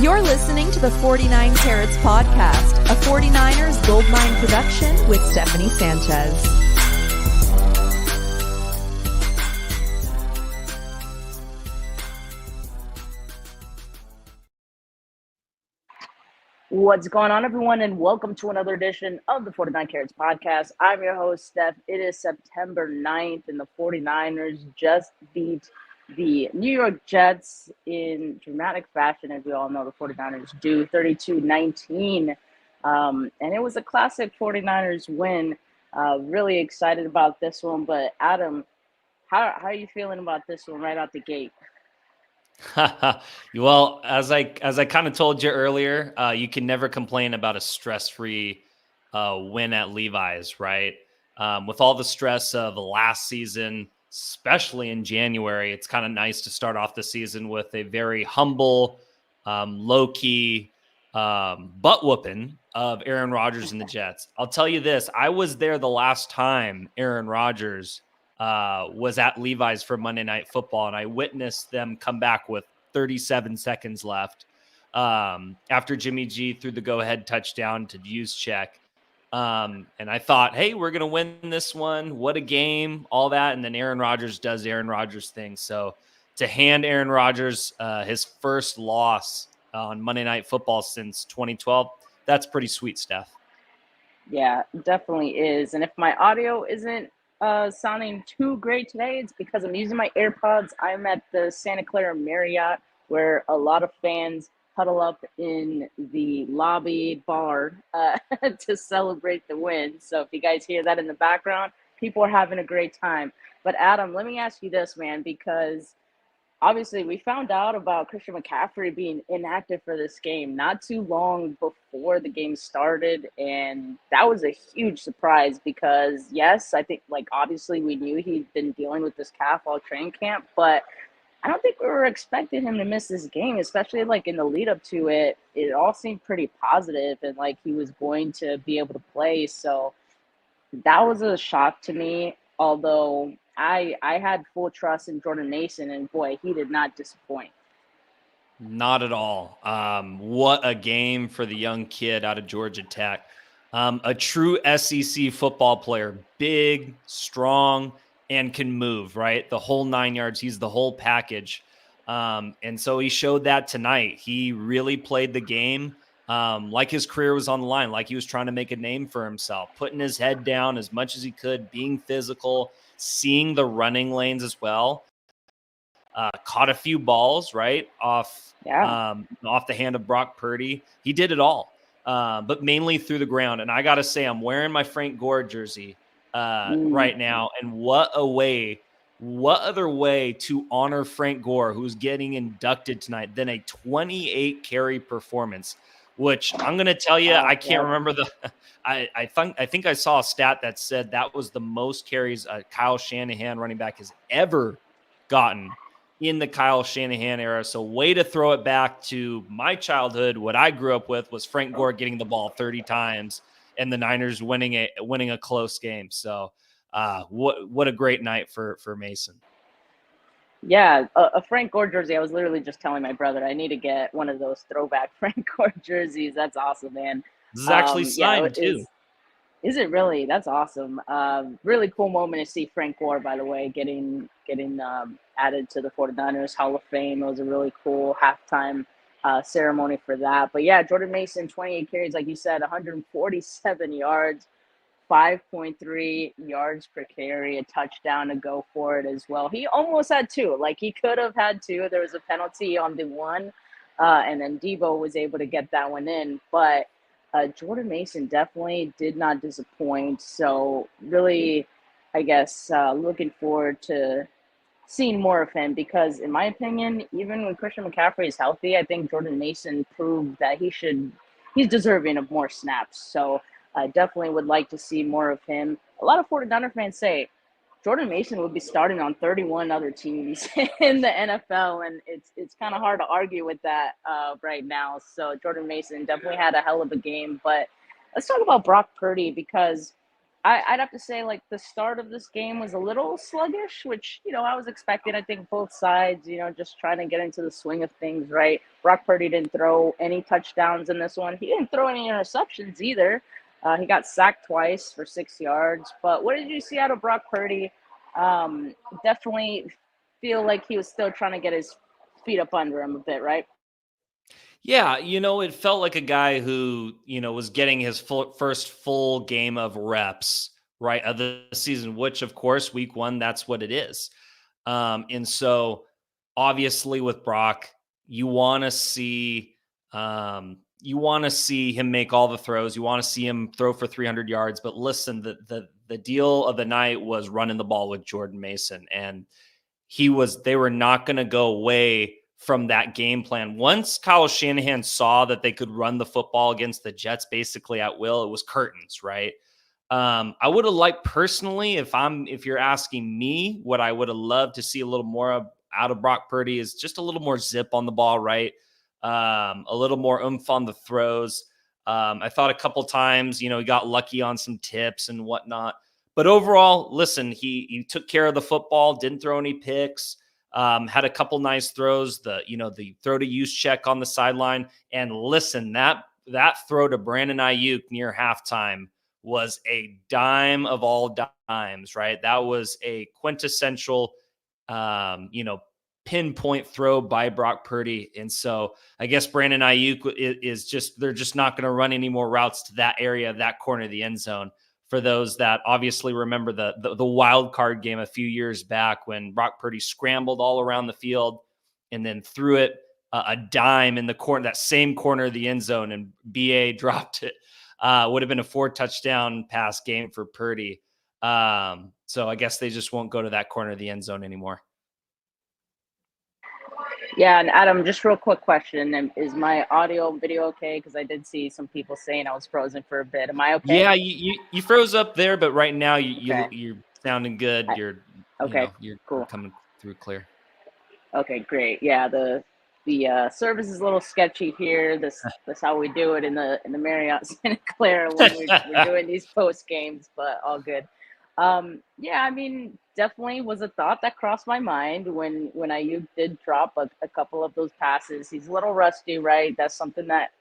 You're listening to the 49 Carats Podcast, a 49ers Goldmine production with Stephanie Sanchez. What's going on, everyone, and welcome to another edition of the 49 Carats Podcast. I'm your host, Steph. It is September 9th, and the 49ers just beat the New York Jets in dramatic fashion, as we all know the 49ers do, 32-19. And it was a classic 49ers win. Really excited about this one. But, Adam, how are you feeling about this one right out the gate? Well, as I kind of told you earlier, you can never complain about a stress-free win at Levi's, right? With all the stress of last season, especially in January, it's kind of nice to start off the season with a very humble, low-key butt-whooping of Aaron Rodgers and the Jets. I'll tell you this. I was there the last time Aaron Rodgers was at Levi's for Monday Night Football, and I witnessed them come back with 37 seconds left after Jimmy G threw the go-ahead touchdown to Juszczyk. And I thought, hey, we're going to win this one. What a game, all that. And then Aaron Rodgers does Aaron Rodgers things. So to hand Aaron Rodgers his first loss on Monday Night Football since 2012, that's pretty sweet stuff. Yeah, definitely is. And if my audio isn't sounding too great today, it's because I'm using my AirPods. I'm at the Santa Clara Marriott, where a lot of fans huddle up in the lobby bar to celebrate the win. So if you guys hear that in the background, people are having a great time. But Adam, let me ask you this, man, because obviously we found out about Christian McCaffrey being inactive for this game not too long before the game started, and that was a huge surprise because, yes, I think, obviously we knew he'd been dealing with this calf all training camp, but I don't think we were expecting him to miss this game, especially in the lead up to it. It all seemed pretty positive and like he was going to be able to play. So that was a shock to me, although I had full trust in Jordan Mason, and boy, he did not disappoint. Not at all. What a game for the young kid out of Georgia Tech. A true SEC football player, big, strong, and can move, right? The whole 9 yards. He's the whole package. And so he showed that tonight. He really played the game like his career was on the line, like he was trying to make a name for himself, putting his head down as much as he could, being physical, seeing the running lanes as well. Caught a few balls, right, off the hand of Brock Purdy. He did it all, but mainly through the ground. And I got to say, I'm wearing my Frank Gore jersey right now. And what other way to honor Frank Gore, who's getting inducted tonight, than a 28 carry performance, which I'm going to tell you, I can't remember I think I saw a stat that said that was the most carries Kyle Shanahan running back has ever gotten in the Kyle Shanahan era. So way to throw it back to my childhood. What I grew up with was Frank Gore getting the ball 30 times and the Niners winning a close game. So what a great night for Mason. Yeah, a Frank Gore jersey. I was literally just telling my brother I need to get one of those throwback Frank Gore jerseys. That's awesome, man. This is actually signed too. Is it really? That's awesome. Really cool moment to see Frank Gore, by the way, getting added to the 49ers Hall of Fame. It was a really cool halftime ceremony for that. But yeah, Jordan Mason, 28 carries, like you said, 147 yards, 5.3 yards per carry, a touchdown to go for it as well. He almost had two. He could have had two. There was a penalty on the one, and then Debo was able to get that one in. But Jordan Mason definitely did not disappoint. So really, I guess, looking forward to seeing more of him because, in my opinion, even when Christian McCaffrey is healthy, I think Jordan Mason proved that he's deserving of more snaps. So I definitely would like to see more of him. A lot of 49er fans say Jordan Mason would be starting on 31 other teams in the NFL, and it's kind of hard to argue with that right now. So Jordan Mason definitely had a hell of a game. But let's talk about Brock Purdy because I'd have to say, like, the start of this game was a little sluggish, which, I was expecting. I think both sides, just trying to get into the swing of things, right? Brock Purdy didn't throw any touchdowns in this one. He didn't throw any interceptions either. He got sacked twice for 6 yards. But what did you see out of Brock Purdy? Definitely feel like he was still trying to get his feet up under him a bit, right? Yeah, it felt like a guy who, was getting his first full game of reps, right, of the season, which of course week 1, that's what it is. And so obviously with Brock, you want to see him make all the throws. You want to see him throw for 300 yards, but listen, the deal of the night was running the ball with Jordan Mason, and they were not going to go away from that game plan. Once Kyle Shanahan saw that they could run the football against the Jets basically at will, it was curtains, right? I would have liked personally, if you're asking me, what I would have loved to see a little more out of Brock Purdy is just a little more zip on the ball, right? A little more oomph on the throws. I thought a couple times, he got lucky on some tips and whatnot. But overall, listen, he took care of the football, didn't throw any picks, had a couple nice throws, the throw to use check on the sideline. And listen, that throw to Brandon Ayuk near halftime was a dime of all dimes, right? That was a quintessential, pinpoint throw by Brock Purdy. And so I guess Brandon Ayuk they're just not going to run any more routes to that area, that corner of the end zone. For those that obviously remember the wild card game a few years back when Brock Purdy scrambled all around the field and then threw it a dime in the corner, that same corner of the end zone, and BA dropped it. Would have been a 4-touchdown pass game for Purdy. So I guess they just won't go to that corner of the end zone anymore. Yeah, and Adam, just real quick question. Is my audio and video okay? Because I did see some people saying I was frozen for a bit. Am I okay? Yeah, you froze up there, but right now Okay. you're sounding good. You're Cool. coming through clear. Okay, great. Yeah, the service is a little sketchy here. That's how we do it in the Marriott Santa Clara when we're doing these post games, but all good. Yeah, I mean, definitely was a thought that crossed my mind when Ayuk did drop a couple of those passes. He's a little rusty, right? That's something that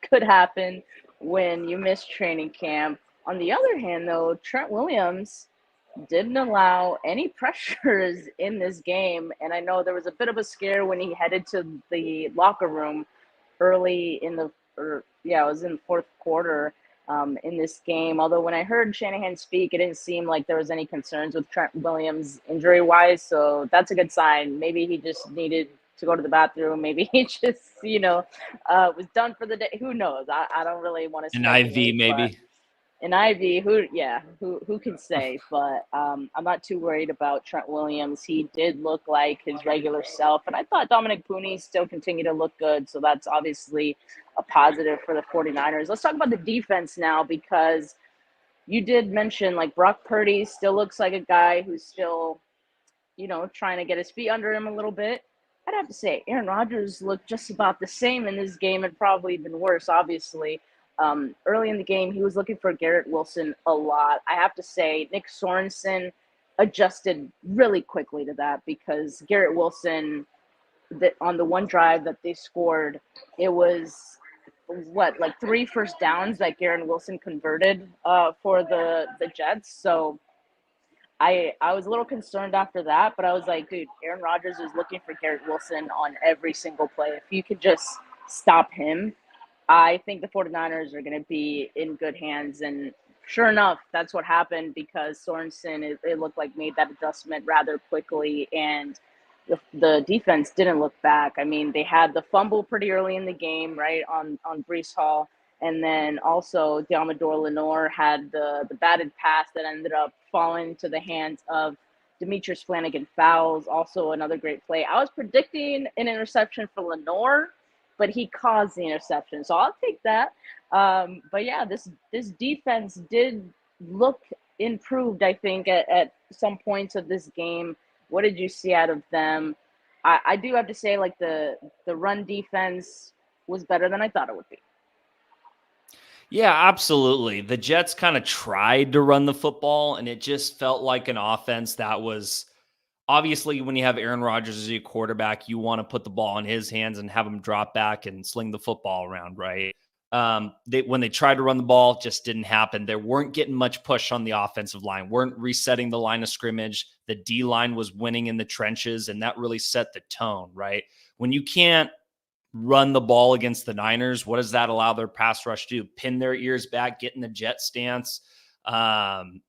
could happen when you miss training camp. On the other hand, though, Trent Williams didn't allow any pressures in this game. And I know there was a bit of a scare when he headed to the locker room early in it was in the fourth quarter in this game. Although when I heard Shanahan speak, it didn't seem like there was any concerns with Trent Williams injury-wise. So that's a good sign. Maybe he just needed to go to the bathroom. Maybe he just, was done for the day. Who knows? I don't really want to An speculate. IV maybe. An IV, who can say? But I'm not too worried about Trent Williams. He did look like his regular self, and I thought Dominic Pooney still continued to look good, so that's obviously a positive for the 49ers. Let's talk about the defense now, because you did mention, like, Brock Purdy still looks like a guy who's still, trying to get his feet under him a little bit. I'd have to say Aaron Rodgers looked just about the same in this game, and probably even worse, obviously. Early in the game, he was looking for Garrett Wilson a lot. I have to say, Nick Sorensen adjusted really quickly to that, because Garrett Wilson, on the one drive that they scored, it was like 3 first downs that Garrett Wilson converted for the Jets. So I was a little concerned after that, but I was like, dude, Aaron Rodgers is looking for Garrett Wilson on every single play. If you could just stop him, I think the 49ers are going to be in good hands. And sure enough, that's what happened, because Sorensen, it looked like, made that adjustment rather quickly, and the defense didn't look back. I mean, they had the fumble pretty early in the game, right, on Breece Hall. And then also Diamador Lenore had the batted pass that ended up falling into the hands of Demetrius Flanagan-Fowles, also another great play. I was predicting an interception for Lenore, but he caused the interception, so I'll take that. But yeah, this defense did look improved, I think, at some points of this game. What did you see out of them? I do have to say, like, the run defense was better than I thought it would be. Yeah, absolutely. The Jets kind of tried to run the football, and it just felt like an offense that was obviously when you have Aaron Rodgers as your quarterback, you want to put the ball in his hands and have him drop back and sling the football around, right? When they tried to run the ball, just didn't happen. They weren't getting much push on the offensive line, weren't resetting the line of scrimmage. The D line was winning in the trenches, and that really set the tone, right? When you can't run the ball against the Niners, what does that allow their pass rush to do? Pin their ears back, get in the jet stance, and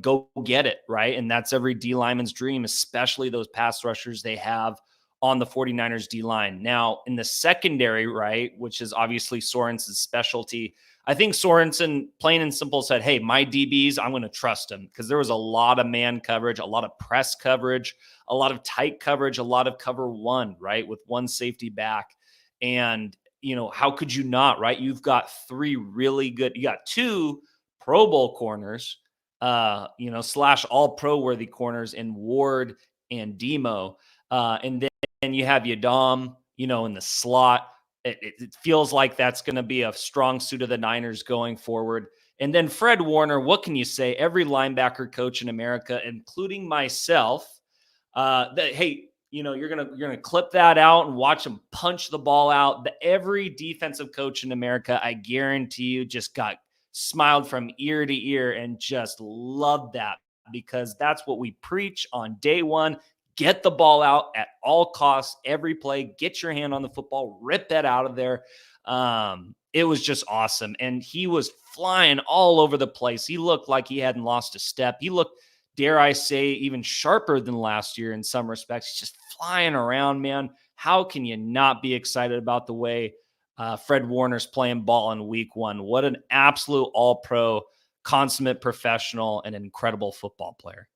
go get it, right? And that's every D lineman's dream, especially those pass rushers they have on the 49ers D line. Now, in the secondary, right, which is obviously Sorensen's specialty, I think Sorensen, plain and simple, said, hey, my DBs, I'm going to trust them, because there was a lot of man coverage, a lot of press coverage, a lot of tight coverage, a lot of cover one, right, with one safety back. And, how could you not, right? You've got you got two Pro Bowl corners, slash all pro worthy corners in Ward and Demo. And then you have Yadam, in the slot. It feels like that's going to be a strong suit of the Niners going forward. And then Fred Warner, what can you say? Every linebacker coach in America, including myself, hey, you're gonna clip that out and watch them punch the ball out. Every defensive coach in America, I guarantee you, just got smiled from ear to ear and just loved that, because that's what we preach on day one. Get the ball out at all costs, every play. Get your hand on the football, rip that out of there. It was just awesome, and he was flying all over the place. He looked like he hadn't lost a step. He looked, dare I say, even sharper than last year in some respects. He's just flying around, man. How can you not be excited about the way Fred Warner's playing ball in week one? What an absolute all-pro, consummate professional, and incredible football player.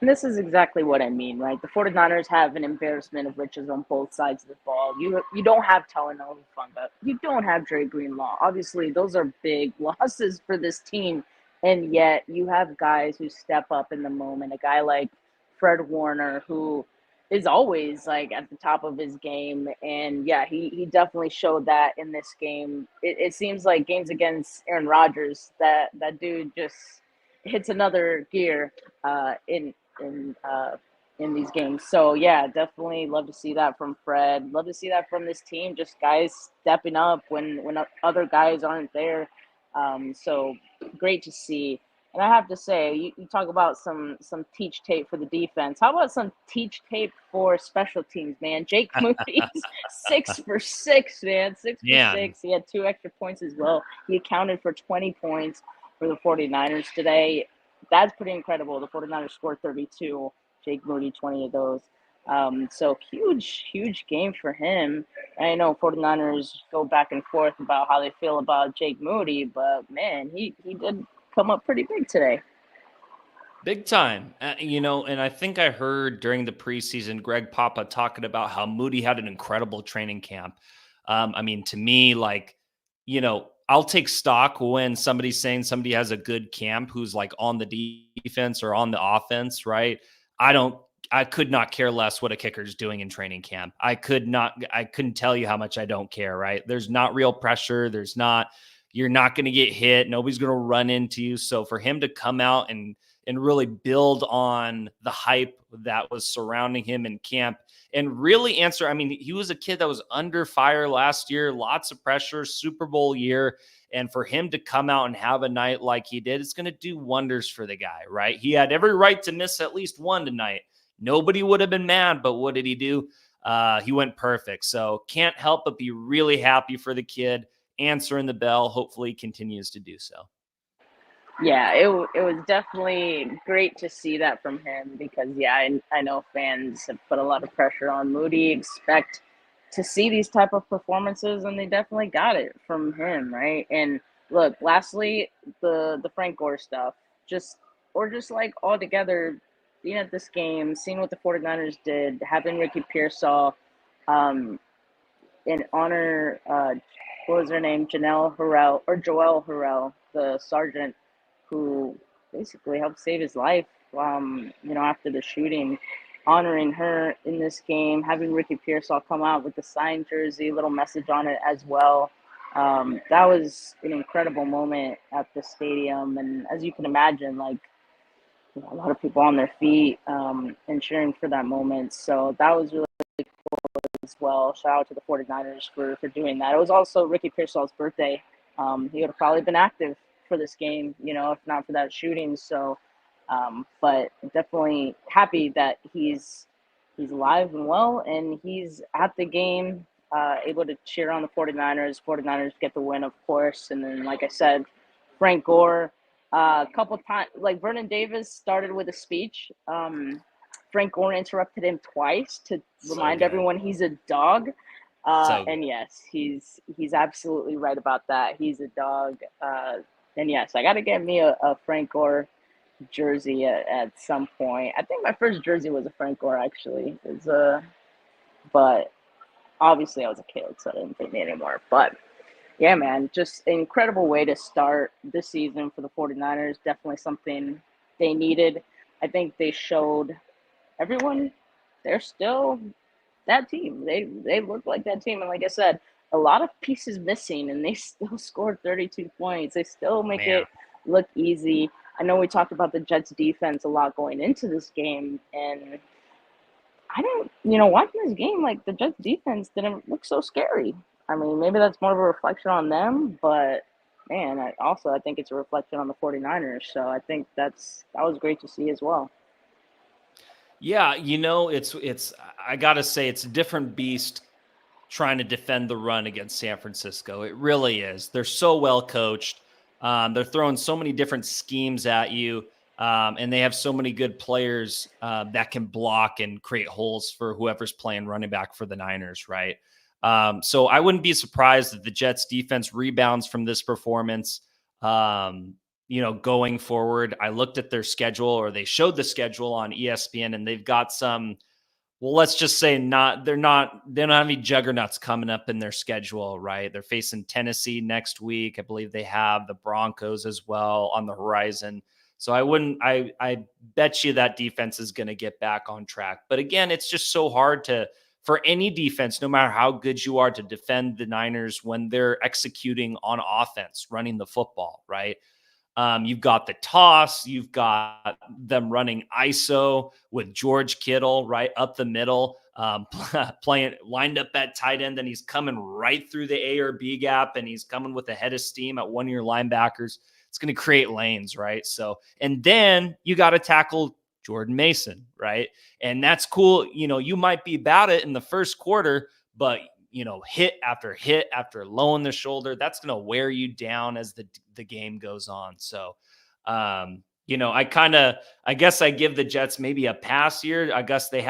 And this is exactly what I mean, right? The 49ers have an embarrassment of riches on both sides of the ball. You don't have Talanoa Hufanga. You don't have Dre Greenlaw. Obviously, those are big losses for this team. And yet you have guys who step up in the moment. A guy like Fred Warner, who is always like at the top of his game. And yeah, he definitely showed that in this game. It seems like games against Aaron Rodgers, that dude just hits another gear in in these games. So yeah, definitely love to see that from Fred. Love to see that from this team. Just guys stepping up when other guys aren't there. So great to see. And I have to say, you talk about some teach tape for the defense. How about some teach tape for special teams, man? Jake Moody's 6 for 6, man. 6 for 6. He had 2 extra points as well. He accounted for 20 points for the 49ers today. That's pretty incredible. The 49ers scored 32. Jake Moody, 20 of those. So huge game for him. And I know 49ers go back and forth about how they feel about Jake Moody, but man, he did come up pretty big today. Big time. And I think I heard during the preseason Greg Papa talking about how Moody had an incredible training camp. To me, like, I'll take stock when somebody's saying somebody has a good camp who's like on the defense or on the offense, right? I could not care less what a kicker's doing in training camp. I couldn't tell you how much I don't care, right? There's not real pressure. You're not going to get hit. Nobody's going to run into you. So for him to come out and really build on the hype that was surrounding him in camp and really answer. He was a kid that was under fire last year, lots of pressure, Super Bowl year. And for him to come out and have a night like he did, it's going to do wonders for the guy, right? He had every right to miss at least one tonight. Nobody would have been mad, but what did he do? He went perfect. So can't help but be really happy for the kid, answering the bell. Hopefully he continues to do so. Yeah, it was definitely great to see that from him because, yeah, I know fans have put a lot of pressure on Moody, expect to see these type of performances, and they definitely got it from him, right? And look, lastly, the Frank Gore stuff, just like all together, being at this game, seeing what the 49ers did, having Ricky Pearsall, in honor, what was her name, Joelle Harrell, the sergeant who basically helped save his life, after the shooting, honoring her in this game, having Ricky Pearsall come out with the signed jersey, little message on it as well. That was an incredible moment at the stadium. And as you can imagine, like, a lot of people on their feet and cheering for that moment. So that was really as well. Shout out to the 49ers for doing that. It was also Ricky Pearsall's birthday. He would have probably been active for this game, if not for that shooting. So, but definitely happy that he's alive and well, and he's at the game, able to cheer on the 49ers. 49ers get the win, of course. And then, like I said, Frank Gore, a couple times, like Vernon Davis started with a speech. Frank Gore interrupted him twice to remind everyone he's a dog. And yes, he's absolutely right about that. He's a dog. And yes, I got to get me a Frank Gore jersey at some point. I think my first jersey was a Frank Gore, actually. But obviously I was a kid, so it didn't fit me anymore. But yeah, man, just an incredible way to start this season for the 49ers. Definitely something they needed. I think they showed everyone they're still that team. They look like that team. And like I said, a lot of pieces missing, and they still scored 32 points. They still make it look easy. I know we talked about the Jets defense a lot going into this game, and I didn't, watching this game, like, the Jets defense didn't look so scary. I mean, maybe that's more of a reflection on them, but man, I think it's a reflection on the 49ers. So I think that was great to see as well. Yeah, it's I got to say it's a different beast trying to defend the run against San Francisco. It really is. They're so well coached. They're throwing so many different schemes at you. And they have so many good players that can block and create holes for whoever's playing running back for the Niners, right? So I wouldn't be surprised if the Jets defense rebounds from this performance. Going forward, I looked at their schedule, or they showed the schedule on ESPN, and they've got some, well, let's just say they don't have any juggernauts coming up in their schedule, right? They're facing Tennessee next week. I believe they have the Broncos as well on the horizon. So I bet you that defense is going to get back on track. But again, it's just so hard for any defense, no matter how good you are, to defend the Niners when they're executing on offense, running the football, right? You've got the toss. You've got them running ISO with George Kittle right up the middle, playing lined up at tight end. Then he's coming right through the A or B gap, and he's coming with a head of steam at one of your linebackers. It's going to create lanes, right? So, and then you got to tackle Jordan Mason, right? And that's cool. You might be about it in the first quarter, but hit after low in the shoulder, that's going to wear you down as the game goes on. So, I guess I give the Jets maybe a pass here. I guess they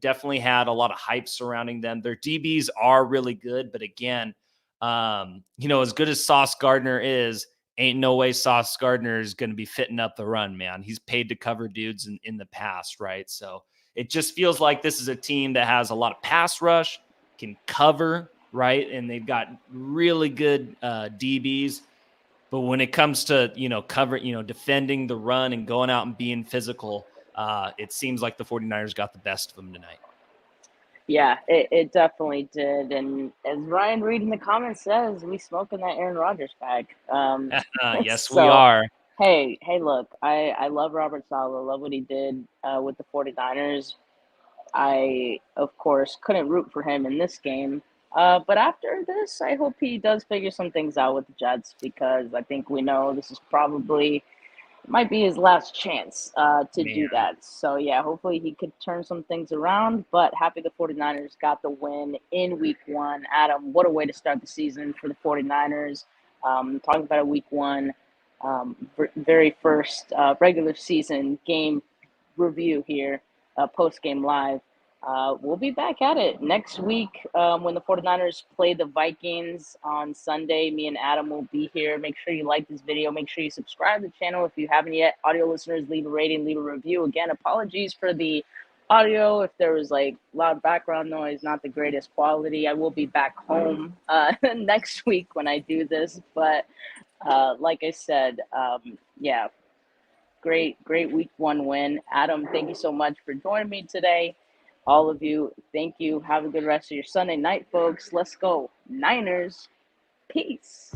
definitely had a lot of hype surrounding them. Their DBs are really good, but again, as good as Sauce Gardner is, ain't no way Sauce Gardner is going to be fitting up the run, man. He's paid to cover dudes in the past, right? So it just feels like this is a team that has a lot of pass rush, can cover, right? And they've got really good DBs. But when it comes to, defending the run and going out and being physical, it seems like the 49ers got the best of them tonight. Yeah, it definitely did. And as Ryan Reed in the comments says, we smoking that Aaron Rodgers bag. Yes, we are. Hey, look, I love Robert Saleh. Love what he did with the 49ers. I, of course, couldn't root for him in this game. But after this, I hope he does figure some things out with the Jets, because I think we know this is probably might be his last chance to do that. So, yeah, hopefully he could turn some things around. But happy the 49ers got the win in week 1. Adam, what a way to start the season for the 49ers. Talking about a week 1, very first regular season game review here, post-game live. We'll be back at it next week when the 49ers play the Vikings on Sunday. Me and Adam will be here. Make sure you like this video. Make sure you subscribe to the channel if you haven't yet. Audio listeners, leave a rating, leave a review. Again, apologies for the audio. If there was like loud background noise, not the greatest quality. I will be back home next week when I do this. But like I said, yeah, great week 1 win. Adam, thank you so much for joining me today. All of you, thank you. Have a good rest of your Sunday night, folks. Let's go Niners. Peace.